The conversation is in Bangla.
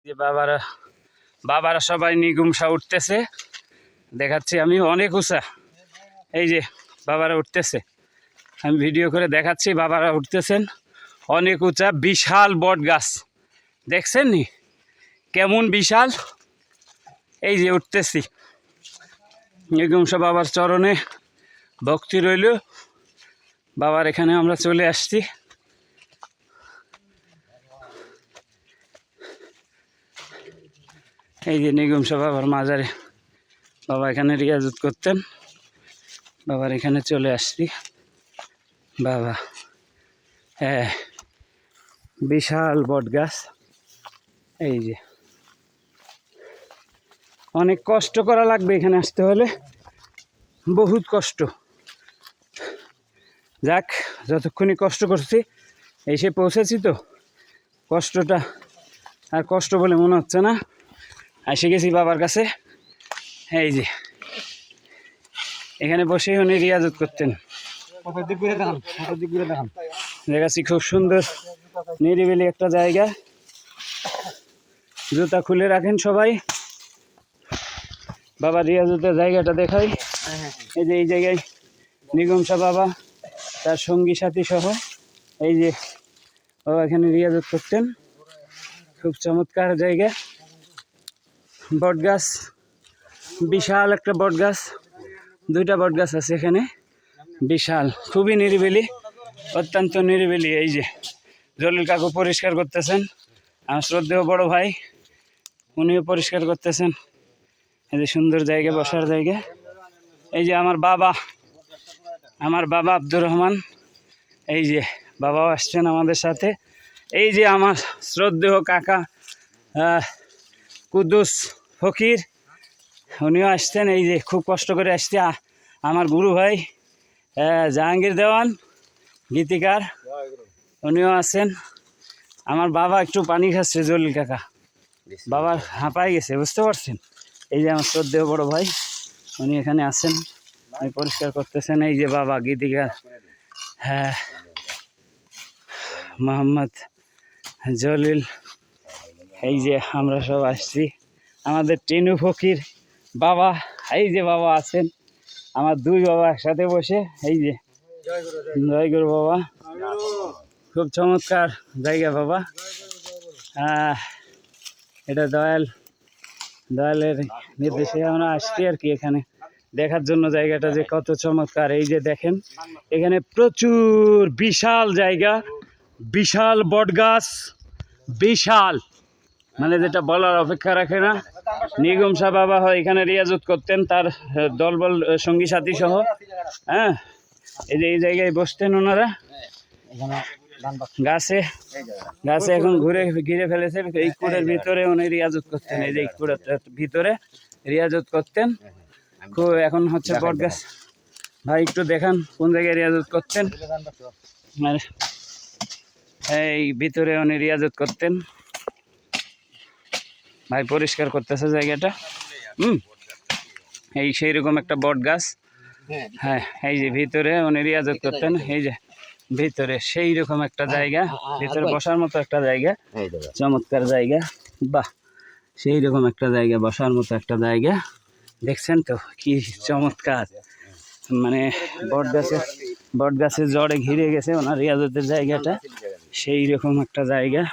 যে বাবারা বাবারা সবাই নিগুমসা উঠতেছে, দেখাচ্ছি আমি, অনেক উঁচা। এই যে বাবারা উঠতেছে, আমি ভিডিও করে দেখাচ্ছি। বাবারা উঠতেছেন, অনেক উঁচা, বিশাল বট গাছ, দেখছেন নি কেমন বিশাল। এই যে উঠতেছি, নিগুমসা বাবার চরণে ভক্তি রইল। বাবার এখানে আমরা চলে আসছি। এই যে নিগুমসা বাবার মাজারে, বাবা এখানে রিয়াজত করতেন। বাবার এখানে চলে আসছি। বাবা, হ্যাঁ, বিশাল বট গাছ। এই যে অনেক কষ্ট করা লাগবে এখানে আসতে হলে, বহুত কষ্ট। যাক, যতক্ষণই কষ্ট করছি, এসে পৌঁছেছি তো, কষ্টটা আর কষ্ট বলে মনে হচ্ছে না। এসে গেছি বাবার কাছে। এই যে এখানে বসে উনি রিয়াজত করতেন। দেখাচ্ছি, খুব সুন্দর নিরিবিলি একটা জায়গা। জুতা খুলে রাখেন সবাই, বাবা রিয়াজতের জায়গাটা দেখাই। এই যে এই জায়গায় নিগুমসা বাবা তার সঙ্গী সাথী সহ, এই যে বাবা এখানে রিয়াজত করতেন। খুব চমৎকার জায়গা। বট গাছ, বিশাল একটা বট গাছ, দুইটা বট গাছ আছে এখানে, বিশাল, খুবই নিরিবিলি, অত্যন্ত নিরিবিলি। এই যে জলিল কাকু পরিষ্কার করতেছেন, আমার শ্রদ্ধেয় বড় ভাই, উনিও পরিষ্কার করতেছেন। এই যে সুন্দর জায়গা, বসার জায়গা। এই যে আমার বাবা আব্দুর রহমান, এই যে বাবাও আসছেন আমাদের সাথে। এই যে আমার শ্রদ্ধেয় কাকা কুদ্দুস ফকির, উনিও আসছেন। এই যে খুব কষ্ট করে আসছে আমার গুরু ভাই জাহাঙ্গীর দেওয়ান গীতিকার, উনিও আছেন। আমার বাবা একটু পানি খাচ্ছে, জলিল কাকা, বাবার হাঁপাই গেছে, বুঝতে পারছেন। এই যে আমার শ্রদ্ধেয় বড় ভাই, উনি এখানে আছেন, উনি পরিষ্কার করতেছেন। এই যে বাবা গীতিকার, হ্যাঁ, মোহাম্মদ জলিল। এই যে আমরা সব আসছি, আমাদের টিনু ফকির বাবা, এই যে বাবা আছেন, আমার দুই বাবা একসাথে বসে। এই যে জয় গুরু বাবা, খুব চমৎকার জায়গা বাবা। এটা দয়ালের নির্দেশে আমরা আসছি আর কি, এখানে দেখার জন্য জায়গাটা যে কত চমৎকার। এই যে দেখেন, এখানে প্রচুর বিশাল জায়গা, বিশাল বট গাছ, বিশাল, মানে যেটা বলার অপেক্ষা রাখে না। নিগুমসা বাবা হয় এখানে রিয়াজত করতেন, তার দলবল সঙ্গী সাথী সহ। হ্যাঁ, এই যে এই জায়গায় বসতেন ওনারা, গাছে এখন ঘিরে ফেলেছে। এই কুড়ের ভিতরে উনি রিয়াজত করতেন, এই যে এই কুড়ের ভিতরে রিয়াজত করতেন। খুব এখন হচ্ছে বট গাছ। ভাই একটু দেখান কোন জায়গায় রিয়াজত করতেন। এই ভিতরে উনি রিয়াজত করতেন। ভাই পরিষ্কার করতেছে জায়গাটা। এই সেই রকম একটা বট গাছ। হ্যাঁ, এই যে ভিতরে উনি রিয়াজত করতেন। এই যে ভিতরে সেই রকম একটা জায়গা, ভিতরে বসার মতো একটা জায়গা, চমৎকার জায়গা। বাহ, সেই রকম একটা জায়গা, বসার মতো একটা জায়গা। দেখছেন তো কি চমৎকার, মানে বট গাছের জড়ে ঘিরে গেছে ওনার রিয়াজতের জায়গাটা, সেই রকম একটা জায়গা।